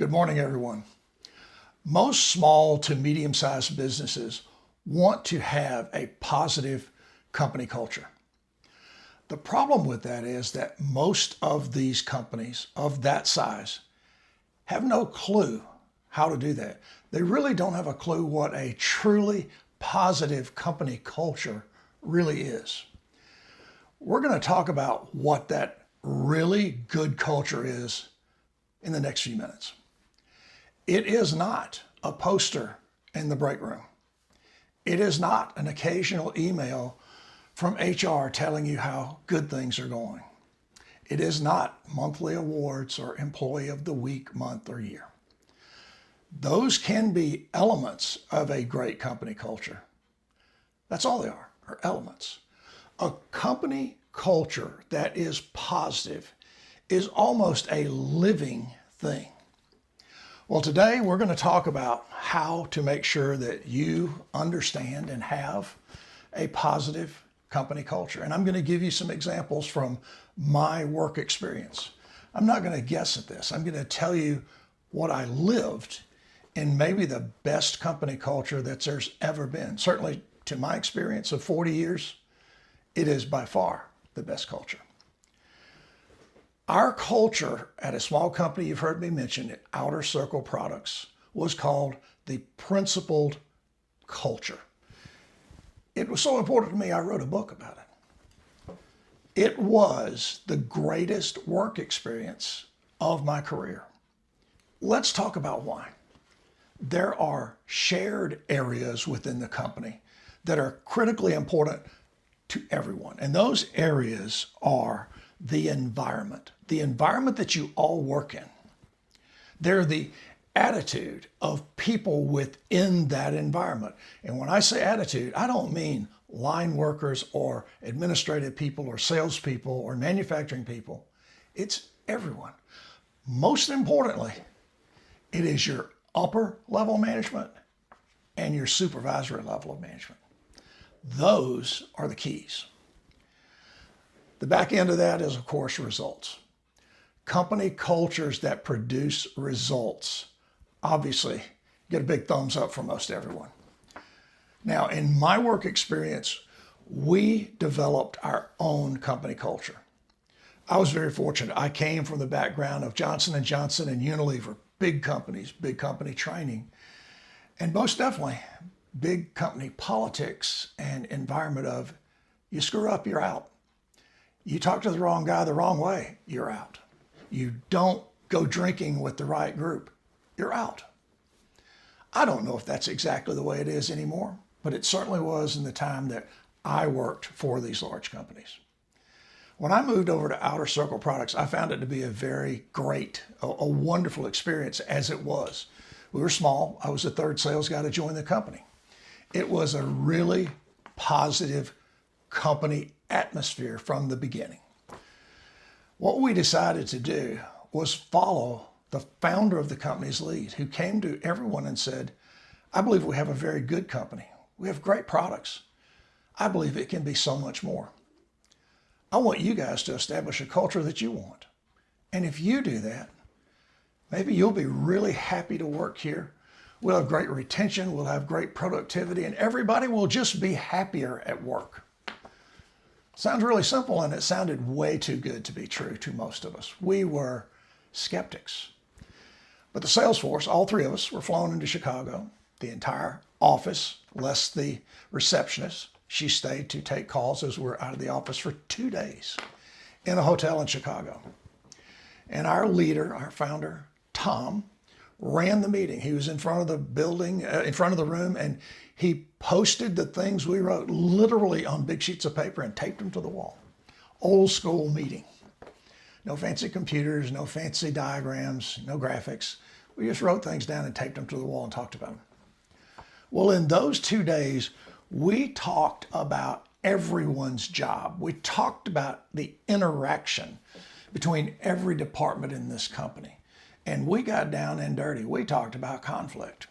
Good morning, everyone. Most small to medium-sized businesses want to have a positive company culture. The problem with that is that most of these companies of that size have no clue how to do that. They really don't have a clue what a truly positive company culture really is. We're going to talk about what that really good culture is in the next few minutes. It is not a poster in the break room. It is not an occasional email from HR telling you how good things are going. It is not monthly awards or employee of the week, month, or year. Those can be elements of a great company culture. That's all they are elements. A company culture that is positive is almost a living thing. Well, today we're going to talk about how to make sure that you understand and have a positive company culture. And I'm going to give you some examples from my work experience. I'm not going to guess at this. I'm going to tell you what I lived in maybe the best company culture that there's ever been. Certainly, to my experience of 40 years, it is by far the best culture. Our culture at a small company you've heard me mention, at Outer Circle Products, was called the principled culture. It was so important to me, I wrote a book about it. It was the greatest work experience of my career. Let's talk about why. There are shared areas within the company that are critically important to everyone. And those areas are the environment that you all work in. They're the attitude of people within that environment. And when I say attitude, I don't mean line workers or administrative people or salespeople or manufacturing people. It's everyone. Most importantly, it is your upper level management and your supervisory level of management. Those are the keys. The back end of that is, of course, results. Company cultures that produce results obviously get a big thumbs up from most everyone. Now, in my work experience, we developed our own company culture. I was very fortunate. I came from the background of Johnson & Johnson and Unilever, big companies, big company training, and most definitely big company politics and environment of you screw up, you're out. You talk to the wrong guy the wrong way, you're out. You don't go drinking with the right group, you're out. I don't know if that's exactly the way it is anymore, but it certainly was in the time that I worked for these large companies. When I moved over to Outer Circle Products, I found it to be a very great, a wonderful experience as it was. We were small. I was the third sales guy to join the company. It was a really positive company atmosphere from the beginning. What we decided to do was follow the founder of the company's lead, who came to everyone and said, I believe we have a very good company. We have great products. I believe it can be so much more. I want you guys to establish a culture that you want. And if you do that, maybe you'll be really happy to work here. We'll have great retention, we'll have great productivity, and everybody will just be happier at work. Sounds really simple, and it sounded way too good to be true to most of us. We were skeptics. But the sales force, all three of us, were flown into Chicago. The entire office, less the receptionist, she stayed to take calls as we were out of the office for 2 days in a hotel in Chicago. And our leader, our founder, Tom, ran the meeting. He was in front of the building, in front of the room, and he posted the things we wrote literally on big sheets of paper and taped them to the wall. Old school meeting. No fancy computers, no fancy diagrams, no graphics. We just wrote things down and taped them to the wall and talked about them. Well, in those 2 days, we talked about everyone's job. We talked about the interaction between every department in this company. And we got down and dirty. We talked about conflict.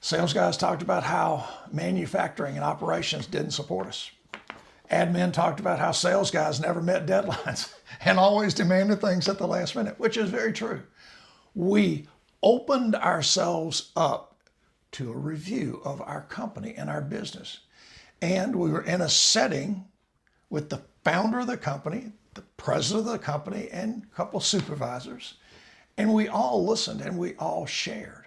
Sales guys talked about how manufacturing and operations didn't support us. Admin talked about how sales guys never met deadlines and always demanded things at the last minute, which is very true. We opened ourselves up to a review of our company and our business. And we were in a setting with the founder of the company, the president of the company, and a couple of supervisors. And we all listened and we all shared.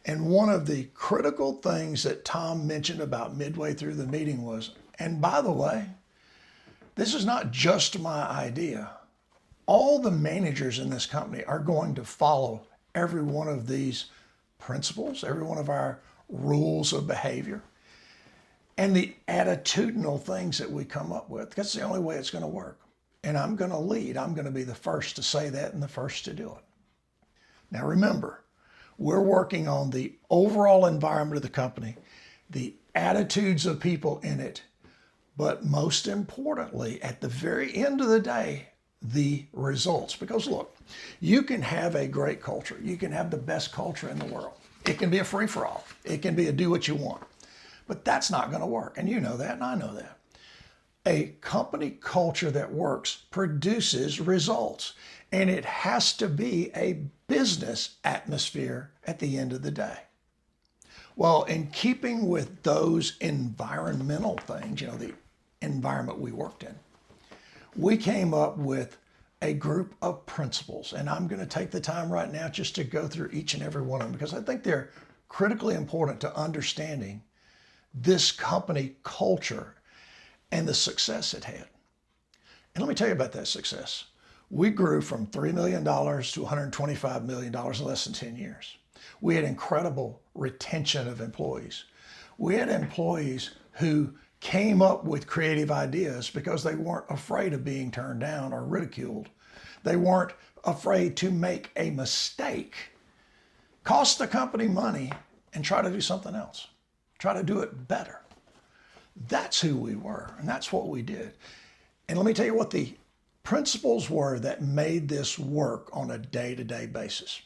And one of the critical things that Tom mentioned about midway through the meeting was, and by the way, this is not just my idea. All the managers in this company are going to follow every one of these principles, every one of our rules of behavior, and the attitudinal things that we come up with. That's the only way it's going to work. And I'm going to lead. I'm going to be the first to say that and the first to do it. Now remember, we're working on the overall environment of the company, the attitudes of people in it, but most importantly, at the very end of the day, the results. Because look, you can have a great culture. You can have the best culture in the world. It can be a free-for-all. It can be a do what you want. But that's not going to work. And you know that, and I know that. A company culture that works produces results. And it has to be a business atmosphere at the end of the day. Well, in keeping with those environmental things, the environment we worked in, we came up with a group of principles. And I'm going to take the time right now just to go through each and every one of them because I think they're critically important to understanding this company culture and the success it had. And let me tell you about that success. We grew from $3 million to $125 million in less than 10 years. We had incredible retention of employees. We had employees who came up with creative ideas because they weren't afraid of being turned down or ridiculed. They weren't afraid to make a mistake, cost the company money, and try to do something else, try to do it better. That's who we were, and that's what we did. And let me tell you what the principles were that made this work on a day-to-day basis.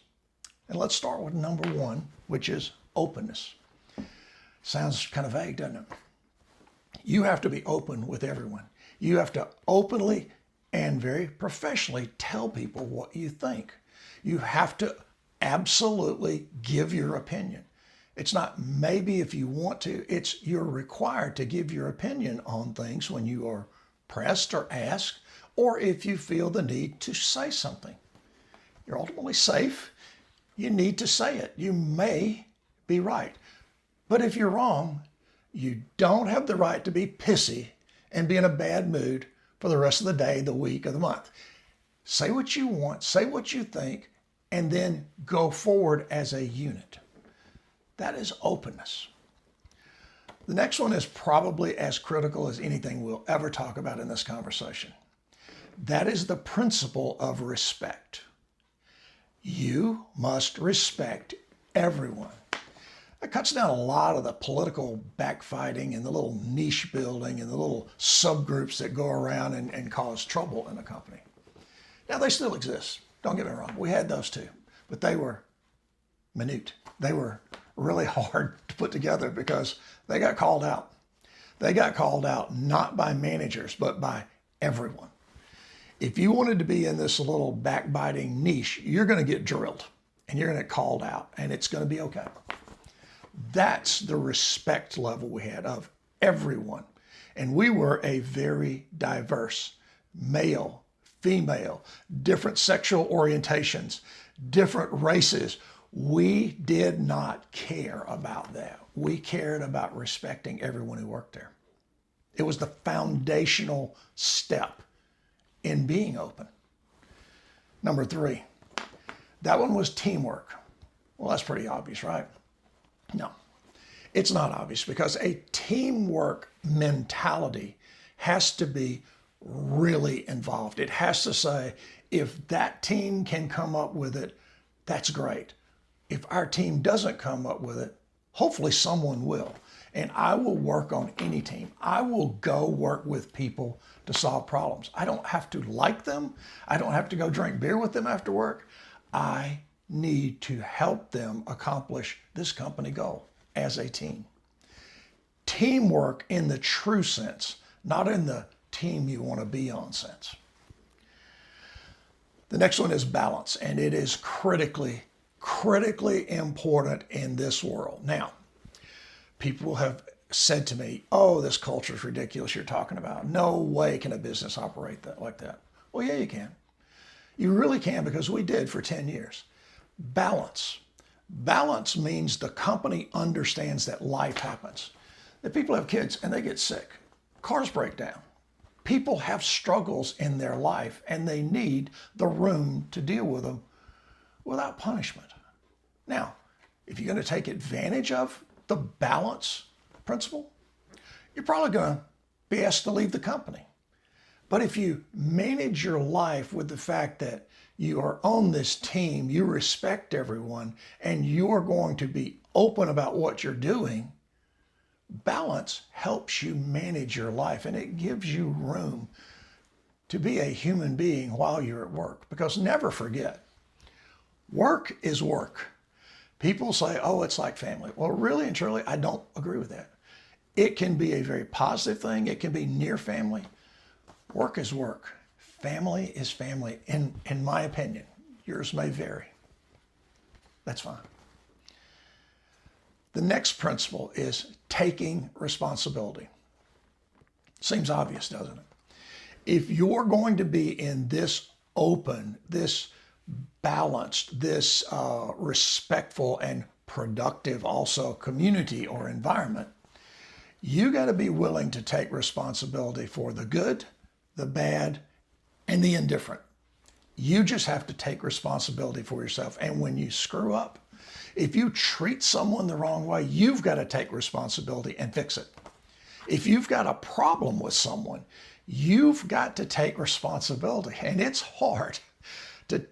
And let's start with number one, which is openness. Sounds kind of vague, doesn't it? You have to be open with everyone. You have to openly and very professionally tell people what you think. You have to absolutely give your opinion. It's not maybe if you want to, it's you're required to give your opinion on things when you are pressed or asked, or if you feel the need to say something. You're ultimately safe. You need to say it. You may be right. But if you're wrong, you don't have the right to be pissy and be in a bad mood for the rest of the day, the week, or the month. Say what you want, say what you think, and then go forward as a unit. That is openness. The next one is probably as critical as anything we'll ever talk about in this conversation. That is the principle of respect. You must respect everyone. That cuts down a lot of the political backfighting and the little niche building and the little subgroups that go around and cause trouble in a company. Now, they still exist. Don't get me wrong. We had those too, but they were minute. They were really hard to put together because they got called out. They got called out not by managers, but by everyone. If you wanted to be in this little backbiting niche, you're going to get drilled and you're going to get called out and it's going to be okay. That's the respect level we had of everyone. And we were a very diverse male, female, different sexual orientations, different races. We did not care about that. We cared about respecting everyone who worked there. It was the foundational step in being open. Number three, that one was teamwork. Well, that's pretty obvious, right? No, it's not obvious because a teamwork mentality has to be really involved. It has to say, if that team can come up with it, that's great. If our team doesn't come up with it, hopefully someone will. And I will work on any team. I will go work with people to solve problems. I don't have to like them. I don't have to go drink beer with them after work. I need to help them accomplish this company goal as a team. Teamwork in the true sense, not in the team you want to be on sense. The next one is balance, and it is critically critically important in this world. Now, people have said to me, oh, this culture is ridiculous you're talking about. No way can a business operate like that. Well, yeah, you can. You really can, because we did for 10 years. Balance. Balance means the company understands that life happens. That people have kids and they get sick. Cars break down. People have struggles in their life and they need the room to deal with them without punishment. Now, if you're going to take advantage of the balance principle, you're probably going to be asked to leave the company. But if you manage your life with the fact that you are on this team, you respect everyone, and you're going to be open about what you're doing, balance helps you manage your life, and it gives you room to be a human being while you're at work. Because never forget, work is work. People say, oh, it's like family. Well, really and truly, I don't agree with that. It can be a very positive thing. It can be near family. Work is work. Family is family, in my opinion. Yours may vary. That's fine. The next principle is taking responsibility. Seems obvious, doesn't it? If you're going to be in this open, this balanced, this respectful and productive also community or environment, you got to be willing to take responsibility for the good, the bad, and the indifferent. You just have to take responsibility for yourself. And when you screw up, if you treat someone the wrong way, you've got to take responsibility and fix it. If you've got a problem with someone, you've got to take responsibility. And it's hard.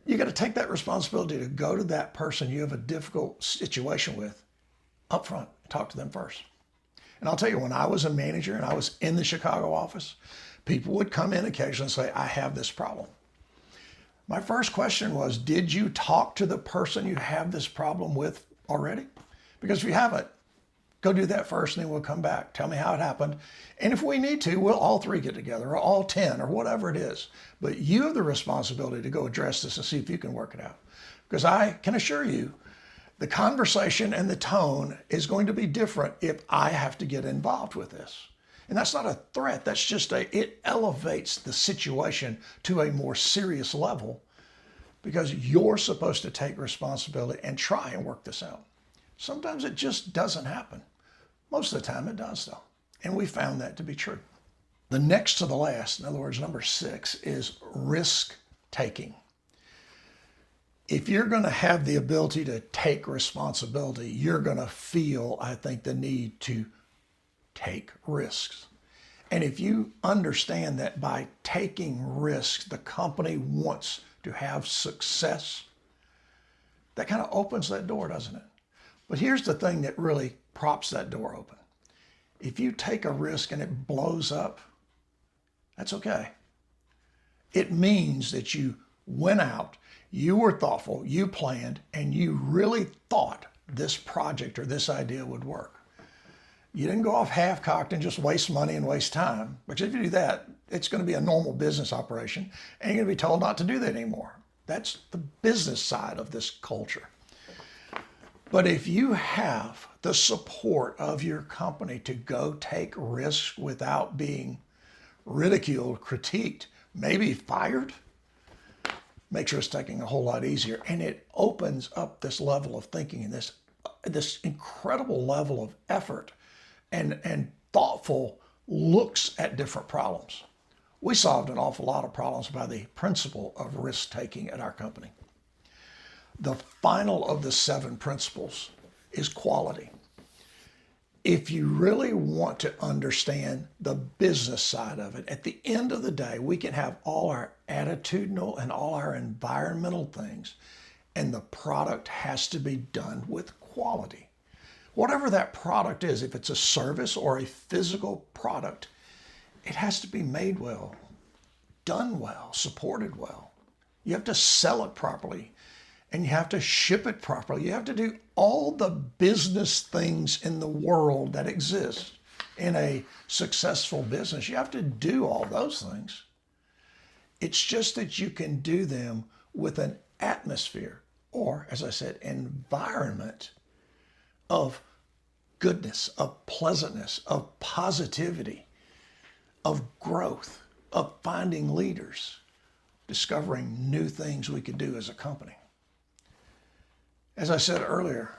You got to take that responsibility to go to that person you have a difficult situation with up front, talk to them first. And I'll tell you, when I was a manager and I was in the Chicago office, people would come in occasionally and say, I have this problem. My first question was, did you talk to the person you have this problem with already? Because if you haven't, go do that first and then we'll come back. Tell me how it happened. And if we need to, we'll all three get together, or all 10, or whatever it is. But you have the responsibility to go address this and see if you can work it out. Because I can assure you, the conversation and the tone is going to be different if I have to get involved with this. And that's not a threat. That's just it elevates the situation to a more serious level, because you're supposed to take responsibility and try and work this out. Sometimes it just doesn't happen. Most of the time it does, though. And we found that to be true. The next to the last, in other words, number 6, is risk taking. If you're going to have the ability to take responsibility, you're going to feel, I think, the need to take risks. And if you understand that by taking risks, the company wants to have success, that kind of opens that door, doesn't it? But here's the thing that really props that door open. If you take a risk and it blows up, that's okay. It means that you went out, you were thoughtful, you planned, and you really thought this project or this idea would work. You didn't go off half-cocked and just waste money and waste time. Because if you do that, it's going to be a normal business operation, and you're going to be told not to do that anymore. That's the business side of this culture. But if you have the support of your company to go take risks without being ridiculed, critiqued, maybe fired, makes risk taking a whole lot easier. And it opens up this level of thinking and this incredible level of effort and thoughtful looks at different problems. We solved an awful lot of problems by the principle of risk taking at our company. The final of the 7 principles is quality. If you really want to understand the business side of it, at the end of the day, we can have all our attitudinal and all our environmental things, and the product has to be done with quality. Whatever that product is, if it's a service or a physical product, it has to be made well, done well, supported well. You have to sell it properly, and you have to ship it properly. You have to do all the business things in the world that exist in a successful business. You have to do all those things. It's just that you can do them with an atmosphere or, as I said, environment of goodness, of pleasantness, of positivity, of growth, of finding leaders, discovering new things we could do as a company. As I said earlier,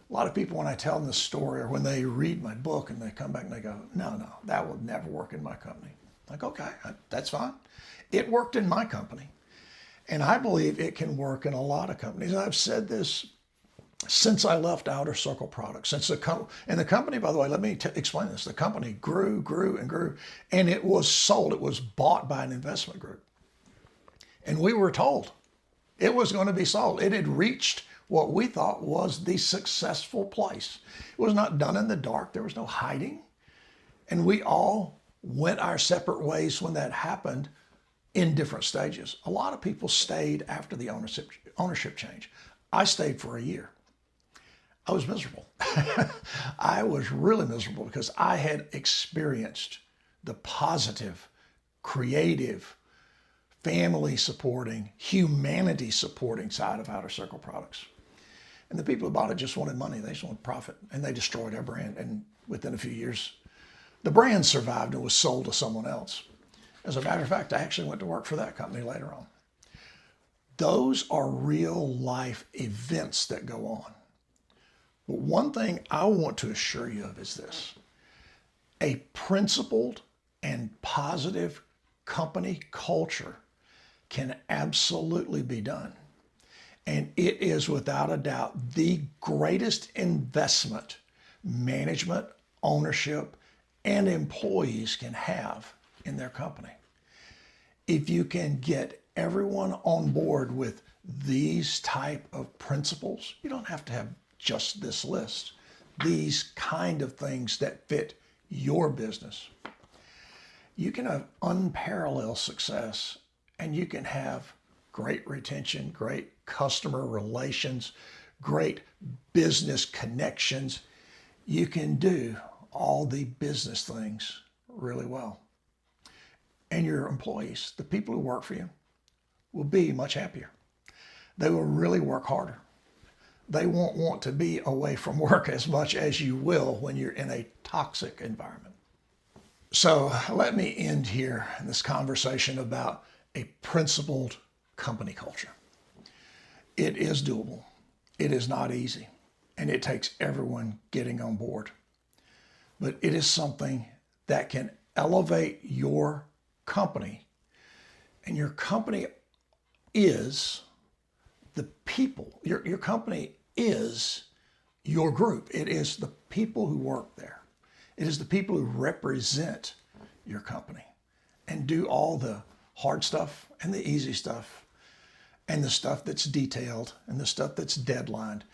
a lot of people, when I tell them this story or when they read my book and they come back and they go, no, that would never work in my company. Like, okay, that's fine. It worked in my company. And I believe it can work in a lot of companies. I've said this since I left Outer Circle Products. And the company, by the way, let me explain this. The company grew, and grew, and it was sold. It was bought by an investment group. And we were told it was going to be sold. It had reached what we thought was the successful place. It was not done in the dark. There was no hiding. And we all went our separate ways when that happened in different stages. A lot of people stayed after the ownership change. I stayed for a year. I was miserable. I was really miserable because I had experienced the positive, creative, family supporting, humanity supporting side of Outer Circle Products. And the people who bought it just wanted money. They just wanted profit, and they destroyed our brand. And within a few years, the brand survived and was sold to someone else. As a matter of fact, I actually went to work for that company later on. Those are real life events that go on. But one thing I want to assure you of is this: a principled and positive company culture can absolutely be done. And it is without a doubt the greatest investment management, ownership, and employees can have in their company. If you can get everyone on board with these type of principles, you don't have to have just this list, these kind of things that fit your business, you can have unparalleled success, and you can have great retention, great customer relations, great business connections. You can do all the business things really well. And your employees, the people who work for you, will be much happier. They will really work harder. They won't want to be away from work as much as you will when you're in a toxic environment. So let me end here in this conversation about a principled company culture. It is doable. It is not easy, and it takes everyone getting on board. But it is something that can elevate your company, and your company is the people. Your company is your group. It is the people who work there. It is the people who represent your company and do all the hard stuff and the easy stuff and the stuff that's detailed and the stuff that's deadlined.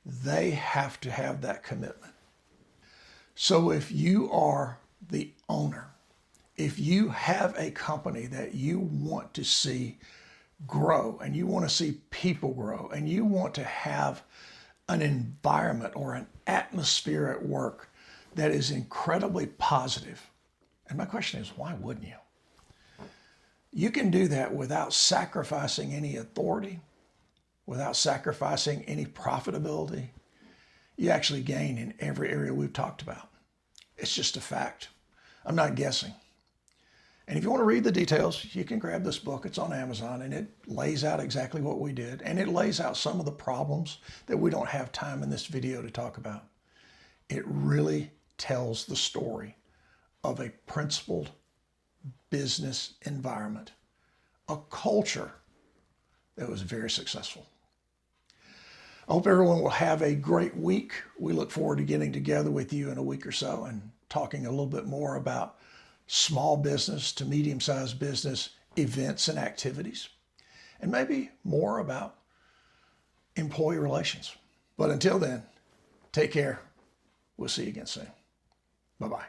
They have to have that commitment. So if you are the owner, if you have a company that you want to see grow and you want to see people grow and you want to have an environment or an atmosphere at work that is incredibly positive, and my question is, why wouldn't you? You can do that without sacrificing any authority, without sacrificing any profitability. You actually gain in every area we've talked about. It's just a fact. I'm not guessing. And if you want to read the details, you can grab this book. It's on Amazon, and it lays out exactly what we did. And it lays out some of the problems that we don't have time in this video to talk about. It really tells the story of a principled business environment, a culture that was very successful. I hope everyone will have a great week. We look forward to getting together with you in a week or so and talking a little bit more about small business to medium-sized business events and activities, and maybe more about employee relations. But until then, take care. We'll see you again soon. Bye-bye.